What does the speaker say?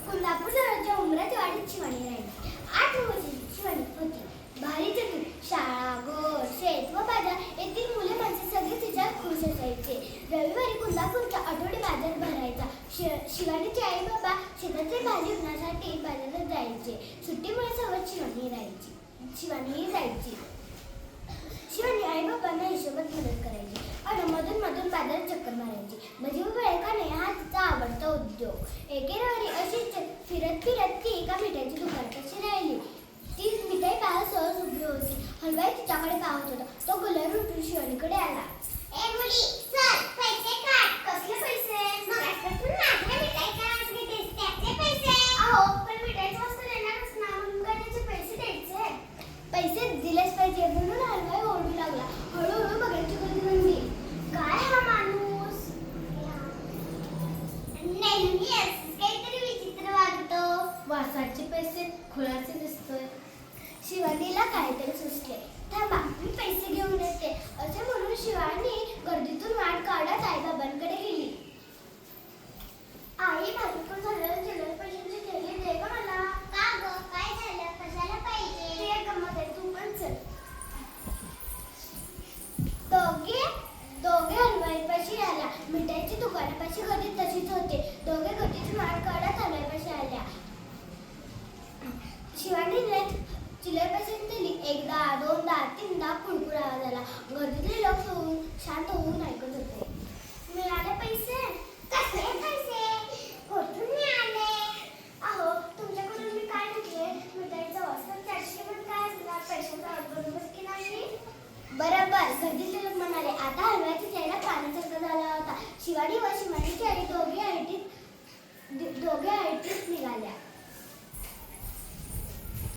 कोल्हापूर जवळच्या उमराच्या वाडीत शिवानी राहिली. 8 वर्षाची शिवानी होती. भारी चतुर. शाळा, घर, शेत व बाजार येथील मुले माणसे सगळे तिच्यात खुश असायचे. रविवारी कोल्हापूरचा आठवडी बाजार भरायचा. शिवानीचे आई बाबा शेतातली भाजी विकण्यासाठी बाजारात जायचे. सुट्टीमुळे सोबत शिवानीही जायची. शिवानी आई बाबांना हिशोबात मदत करायची आणि मधून मधून बाजारात चक्कर मारायची. भजी व वडे खाणे हा तिचा आवडता उद्योग. एके रविवारी अशीच फिरत फिरत ती एका मिठाईच्या दुकानापाशी राहिली. ती मिठाई पाहत सहज उभी होती. हलवाई तिच्याकडे पाहत होता. तो गुलाब उठून शिवानीकडे आला. ए मुली, चल पैसे काढ. कसले पैसे? मगासपासून माझ्या मिठाई का घेतेस? त्याचे पैसे. अहो, पण मिठाईची वस्तू देणारच ना, म्हणून काय त्याचे पैसे द्यायचे? पैसे दिलेच पाहिजे म्हणून हलवाई ओरडू लागला. हळूहळू बघायची गर्दी बनली. काय हा माणूस? नेहमी असंच काहीतरी विचित्र वागतो. वासाचे पैसे खुळाचे दिसतोय. शिवानीला काहीतरी सुचले. थांबा, मी पैसे घेऊन येते असे म्हणून शिवानी गर्दीतून वाट काढत आईबाबांकडे गेली. आई, माझ्याकडे झालेल्या चिल्लर पैशांची थैली दे का मला. का गं, काय झालं? कशाला पाहिजे? ते एक गंमत आहे, तू पण चल. दोघे हलवाईपाशी आल्या. मिठाईच्या दुकानापाशी गर्दी तशीच होती. दोघे गर्दीतून वाट काढत हलवाईपाशी आल्या. शिवानीने चिल्लर पैशांची थैली एकदा, दोनदा, तीनदा कुळकुळ आवाज आला. गर्दीतले लोक शांत होऊन ऐकत होते.